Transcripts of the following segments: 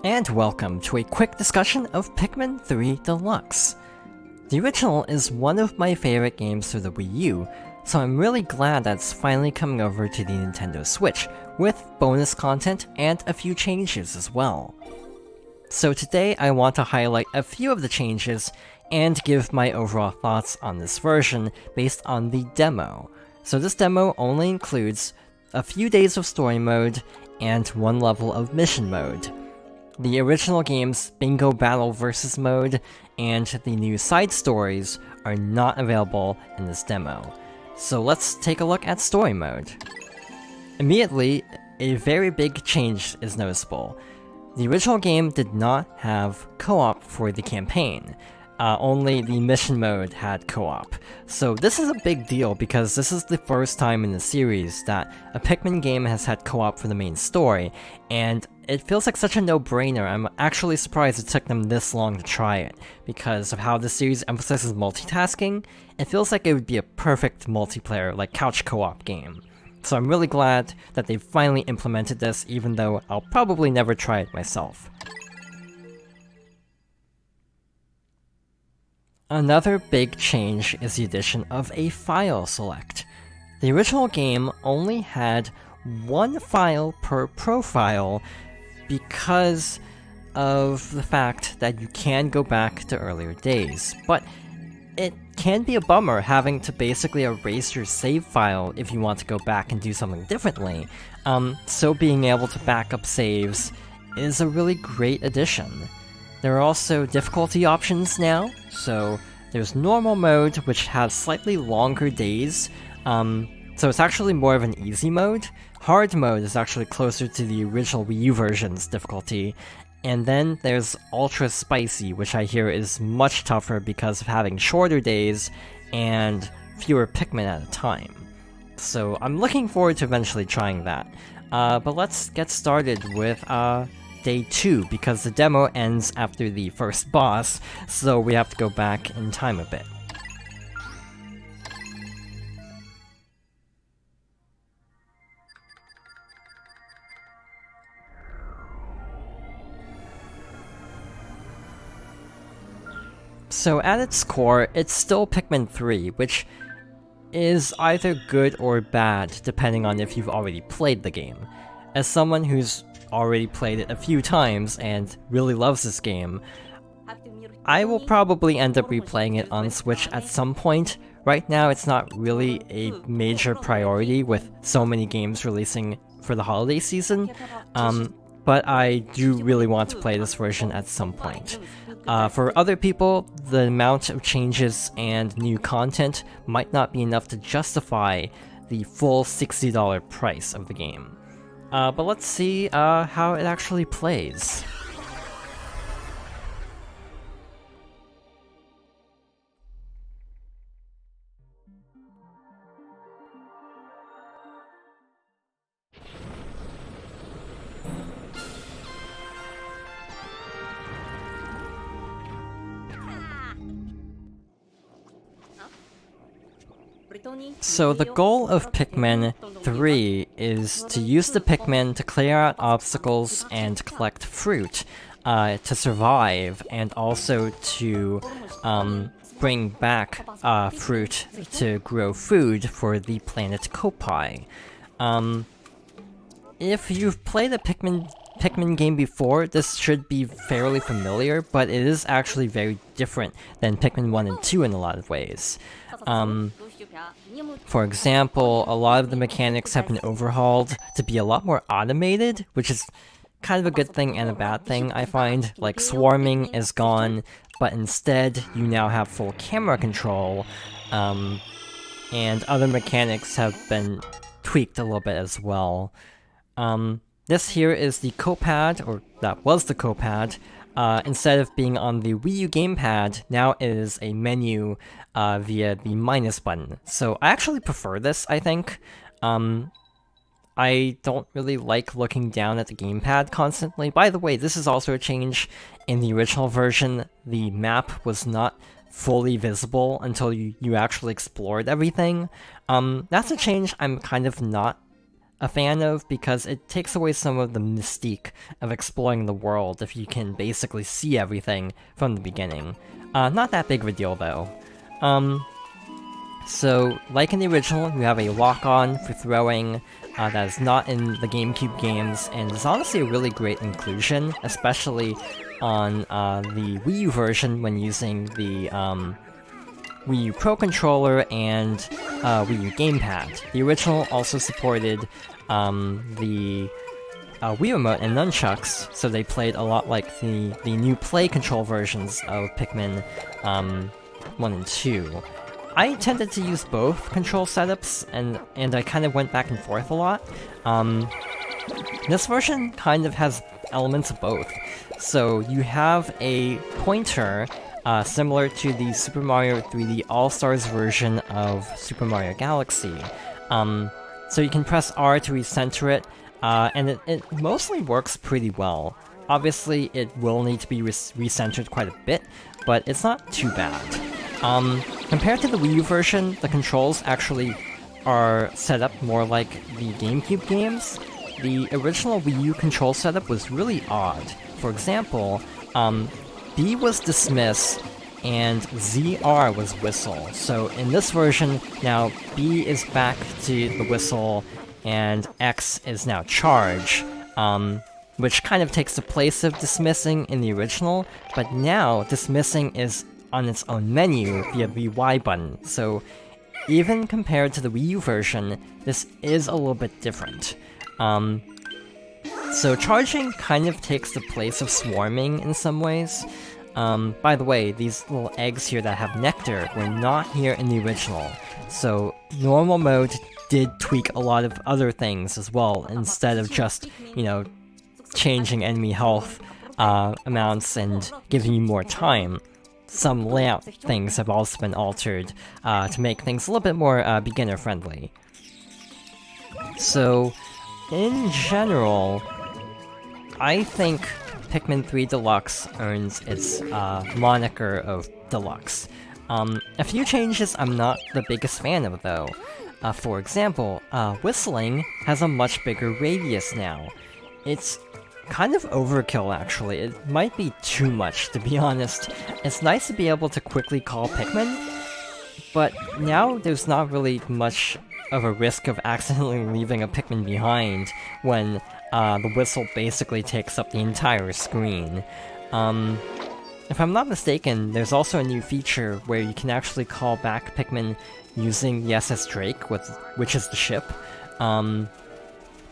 And welcome to a quick discussion of Pikmin 3 Deluxe. The original is one of my favorite games for the Wii U, so I'm really glad that it's finally coming over to the Nintendo Switch, with bonus content and a few changes as well. So today I want to highlight a few of the changes and give my overall thoughts on this version based on the demo. So this demo only includes a few days of story mode and one level of mission mode. The original game's Bingo Battle Versus mode and the new side stories are not available in this demo. So let's take a look at story mode. Immediately, a very big change is noticeable. The original game did not have co-op for the campaign. Only the mission mode had co-op. So this is a big deal because this is the first time in the series that a Pikmin game has had co-op for the main story, and it feels like such a no-brainer. I'm actually surprised it took them this long to try it, because of how the series emphasizes multitasking. It feels like it would be a perfect multiplayer, like couch co-op game. So I'm really glad that they finally implemented this, even though I'll probably never try it myself. Another big change is the addition of a file select. The original game only had one file per profile because of the fact that you can go back to earlier days, but it can be a bummer having to basically erase your save file if you want to go back and do something differently. So being able to back up saves is a really great addition. There are also difficulty options now, so there's normal mode, which has slightly longer days, so it's actually more of an easy mode. Hard mode is actually closer to the original Wii U version's difficulty, and then there's Ultra Spicy, which I hear is much tougher because of having shorter days and fewer Pikmin at a time. So I'm looking forward to eventually trying that. But let's get started with Day 2, because the demo ends after the first boss, so we have to go back in time a bit. So at its core, it's still Pikmin 3, which is either good or bad, depending on if you've already played the game. As someone who's already played it a few times and really loves this game, I will probably end up replaying it on Switch at some point. Right now, it's not really a major priority with so many games releasing for the holiday season, but I do really want to play this version at some point. For other people, the amount of changes and new content might not be enough to justify the full $60 price of the game. But let's see how it actually plays. So the goal of Pikmin 3 is to use the Pikmin to clear out obstacles and collect fruit to survive, and also to bring back fruit to grow food for the planet Kopai. If you've played a Pikmin game before, this should be fairly familiar, but it is actually very different than Pikmin 1 and 2 in a lot of ways. For example, a lot of the mechanics have been overhauled to be a lot more automated, which is kind of a good thing and a bad thing, I find. Like, swarming is gone, but instead you now have full camera control, and other mechanics have been tweaked a little bit as well. This here is the Copad, or that was the Copad. Instead of being on the Wii U gamepad, now it is a menu via the minus button. So I actually prefer this, I think. I don't really like looking down at the gamepad constantly. By the way, this is also a change. In the original version, the map was not fully visible until you actually explored everything. That's a change I'm kind of not a fan of because it takes away some of the mystique of exploring the world if you can basically see everything from the beginning. Not that big of a deal though. So, like in the original, you have a lock-on for throwing that is not in the GameCube games, and is honestly a really great inclusion, especially on the Wii U version when using the Wii U Pro Controller and Wii U Gamepad. The original also supported the Wii Remote and nunchucks, so they played a lot like the new Play Control versions of Pikmin 1 and 2. I tended to use both control setups, and I kind of went back and forth a lot. This version kind of has elements of both. So you have a pointer similar to the Super Mario 3D All-Stars version of Super Mario Galaxy. So you can press R to recenter it, and it mostly works pretty well. Obviously, it will need to be recentered quite a bit, but it's not too bad. Compared to the Wii U version, the controls actually are set up more like the GameCube games. The original Wii U control setup was really odd. For example, B was dismiss and ZR was whistle. So in this version, now B is back to the whistle and X is now charge, which kind of takes the place of dismissing in the original, but now dismissing is on its own menu via the Y button, so even compared to the Wii U version, this is a little bit different. So charging kind of takes the place of swarming in some ways. By the way, these little eggs here that have nectar were not here in the original, so normal mode did tweak a lot of other things as well, instead of just, you know, changing enemy health amounts and giving you more time. Some layout things have also been altered to make things a little bit more beginner-friendly. So, in general, I think Pikmin 3 Deluxe earns its moniker of Deluxe. A few changes I'm not the biggest fan of, though. For example, whistling has a much bigger radius now. It's kind of overkill, actually. It might be too much, to be honest. It's nice to be able to quickly call Pikmin, but now there's not really much of a risk of accidentally leaving a Pikmin behind when the whistle basically takes up the entire screen. If I'm not mistaken, there's also a new feature where you can actually call back Pikmin using the SS Drake, which is the ship,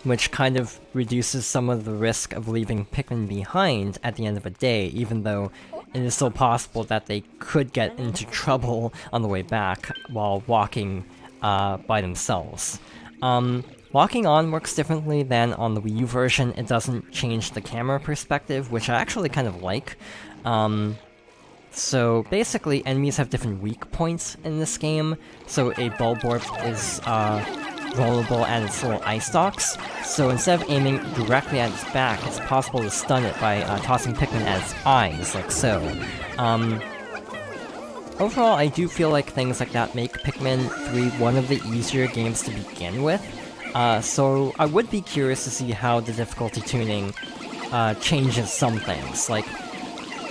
which kind of reduces some of the risk of leaving Pikmin behind at the end of a day, even though it is still possible that they could get into trouble on the way back while walking by themselves. Walking on works differently than on the Wii U version. It doesn't change the camera perspective, which I actually kind of like. So basically, enemies have different weak points in this game, so a Bulborb is vulnerable at its little eye stalks, so instead of aiming directly at its back, it's possible to stun it by tossing Pikmin at its eyes, like so. Overall, I do feel like things like that make Pikmin 3 one of the easier games to begin with, so I would be curious to see how the difficulty tuning changes some things. Like,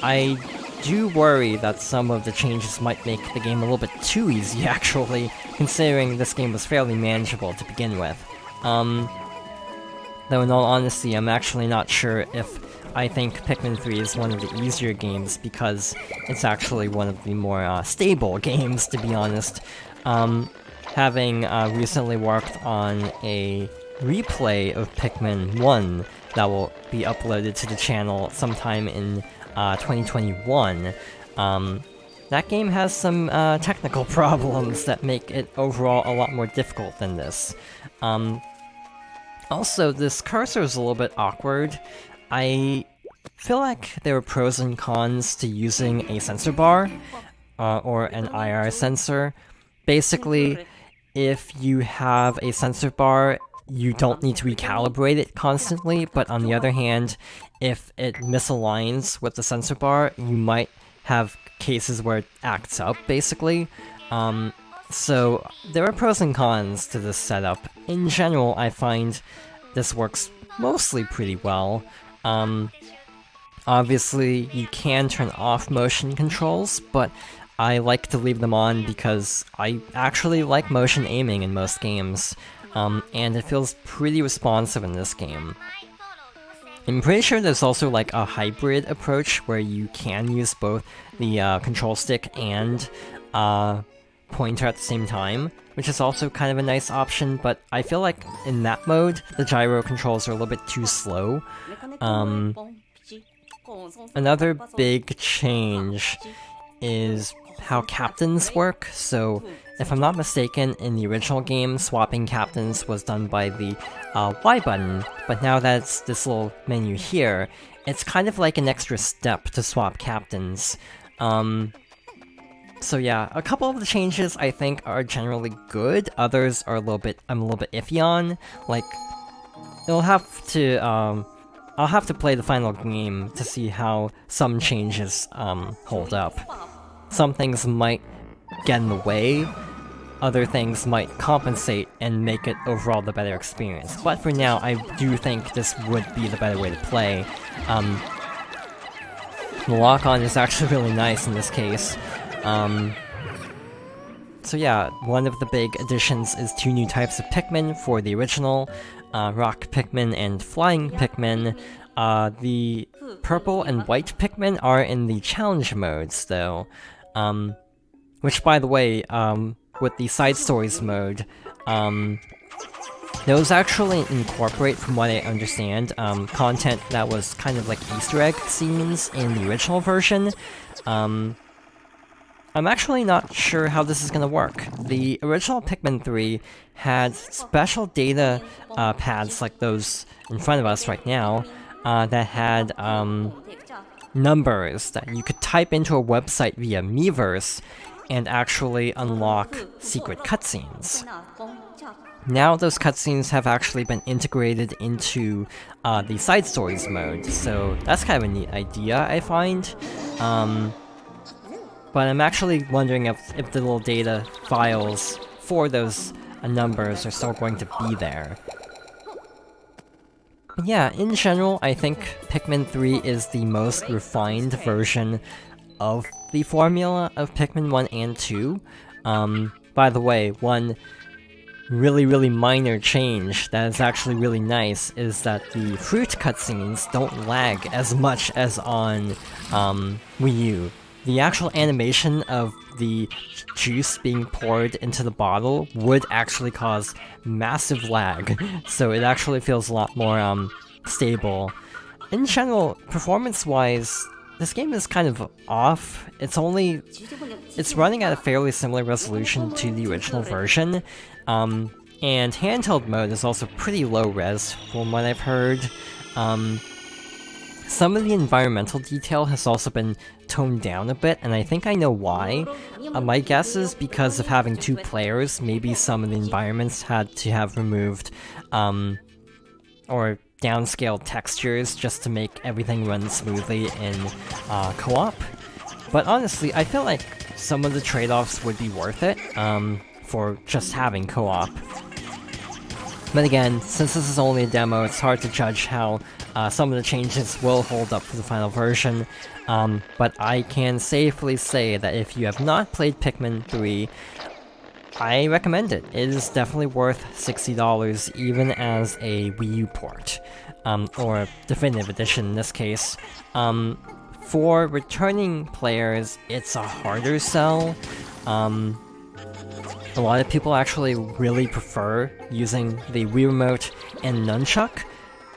I do worry that some of the changes might make the game a little bit too easy, actually, considering this game was fairly manageable to begin with. Though in all honesty, I'm actually not sure if I think Pikmin 3 is one of the easier games, because it's actually one of the more stable games, to be honest. Having recently worked on a replay of Pikmin 1 that will be uploaded to the channel sometime in 2021, that game has some technical problems that make it overall a lot more difficult than this. Also, this cursor is a little bit awkward. I feel like there are pros and cons to using a sensor bar, or an IR sensor. Basically, if you have a sensor bar, you don't need to recalibrate it constantly, but on the other hand, if it misaligns with the sensor bar, you might have cases where it acts up, basically. So there are pros and cons to this setup. In general, I find this works mostly pretty well. Obviously, you can turn off motion controls, but I like to leave them on because I actually like motion aiming in most games, and it feels pretty responsive in this game. I'm pretty sure there's also like a hybrid approach where you can use both the control stick and pointer at the same time, which is also kind of a nice option, but I feel like in that mode, the gyro controls are a little bit too slow. Another big change is how captains work. So, if I'm not mistaken, in the original game, swapping captains was done by the Y button, but now that it's this little menu here, it's kind of like an extra step to swap captains. So yeah, a couple of the changes I think are generally good, others are I'm a little bit iffy on. Like, I'll have to play the final game to see how some changes hold up. Some things might get in the way, other things might compensate and make it overall the better experience. But for now, I do think this would be the better way to play. The lock-on is actually really nice in this case. So yeah, one of the big additions is 2 new types of Pikmin for the original, Rock Pikmin and Flying Pikmin. The purple and white Pikmin are in the challenge modes, though. Which, by the way, with the side stories mode, those actually incorporate, from what I understand, content that was kind of like Easter egg scenes in the original version. I'm actually not sure how this is gonna work. The original Pikmin 3 had special data pads like those in front of us right now that had numbers that you could type into a website via Miiverse and actually unlock secret cutscenes. Now those cutscenes have actually been integrated into the side stories mode, so that's kind of a neat idea, I find. But I'm actually wondering if the little data files for those numbers are still going to be there. But yeah, in general, I think Pikmin 3 is the most refined version of the formula of Pikmin 1 and 2. By the way, one really minor change that is actually really nice is that the fruit cutscenes don't lag as much as on Wii U. The actual animation of the juice being poured into the bottle would actually cause massive lag, so it actually feels a lot more stable. In general, performance-wise, this game is kind of off. It's running at a fairly similar resolution to the original version, and handheld mode is also pretty low res from what I've heard. Some of the environmental detail has also been toned down a bit, and I think I know why. My guess is because of having 2 players, maybe some of the environments had to have removed, or downscaled textures just to make everything run smoothly in co-op. But honestly, I feel like some of the trade-offs would be worth it, for just having co-op. But again, since this is only a demo, it's hard to judge how some of the changes will hold up for the final version, but I can safely say that if you have not played Pikmin 3, I recommend it. It is definitely worth $60, even as a Wii U port, or Definitive Edition in this case. For returning players, it's a harder sell. A lot of people actually really prefer using the Wii Remote and Nunchuck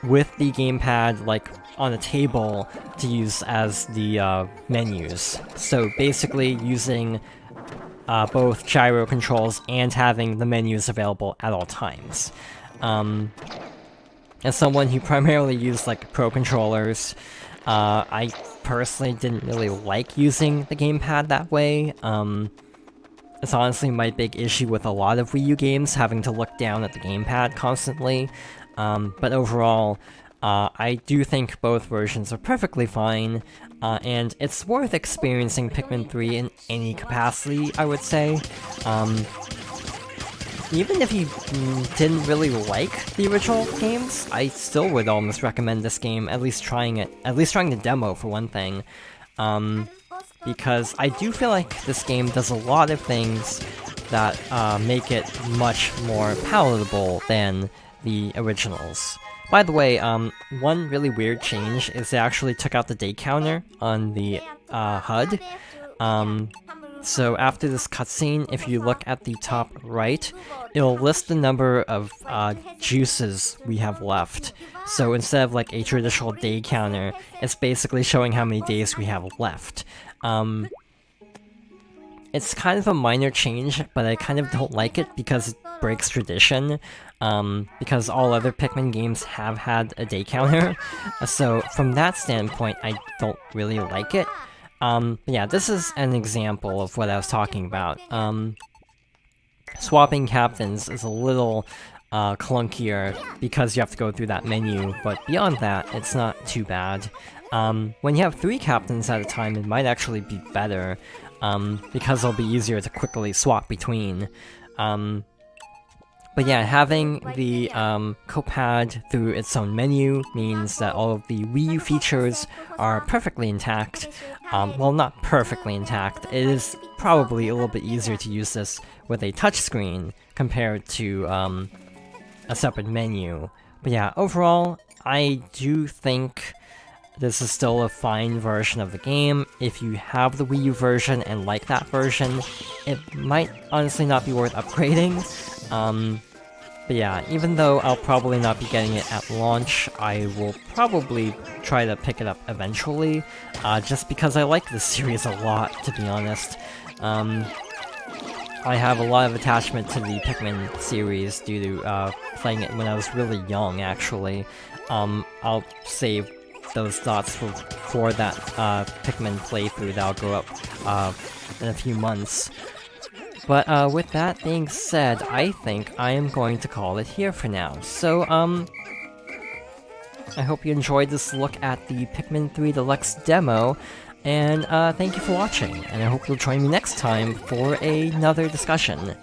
with the gamepad, like, on a table to use as the menus. So basically using both gyro controls and having the menus available at all times. As someone who primarily used, like, Pro controllers, I personally didn't really like using the gamepad that way. It's honestly my big issue with a lot of Wii U games, having to look down at the gamepad constantly. But overall, I do think both versions are perfectly fine. and it's worth experiencing Pikmin 3 in any capacity, I would say. Even if you didn't really like the original games, I still would almost recommend this game, at least trying the demo for one thing. Because I do feel like this game does a lot of things that make it much more palatable than the originals. By the way, one really weird change is they actually took out the day counter on the HUD. So after this cutscene, if you look at the top right, it'll list the number of juices we have left. So instead of like a traditional day counter, it's basically showing how many days we have left. It's kind of a minor change, but I kind of don't like it because it breaks tradition. Because all other Pikmin games have had a day counter. So from that standpoint, I don't really like it. But yeah, this is an example of what I was talking about. Swapping captains is a little clunkier because you have to go through that menu, but beyond that, it's not too bad. When you have 3 captains at a time, it might actually be better, because it'll be easier to quickly swap between. But yeah, having the Copad through its own menu means that all of the Wii U features are perfectly intact. Well, not perfectly intact. It is probably a little bit easier to use this with a touchscreen compared to a separate menu. But yeah, overall, I do think this is still a fine version of the game. If you have the Wii U version and like that version, it might honestly not be worth upgrading. But yeah, even though I'll probably not be getting it at launch, I will probably try to pick it up eventually, just because I like this series a lot, to be honest. I have a lot of attachment to the Pikmin series due to playing it when I was really young, actually. I'll save those thoughts for that Pikmin playthrough that'll go up in a few months. But with that being said, I think I am going to call it here for now. So, I hope you enjoyed this look at the Pikmin 3 Deluxe demo, and thank you for watching, and I hope you'll join me next time for another discussion.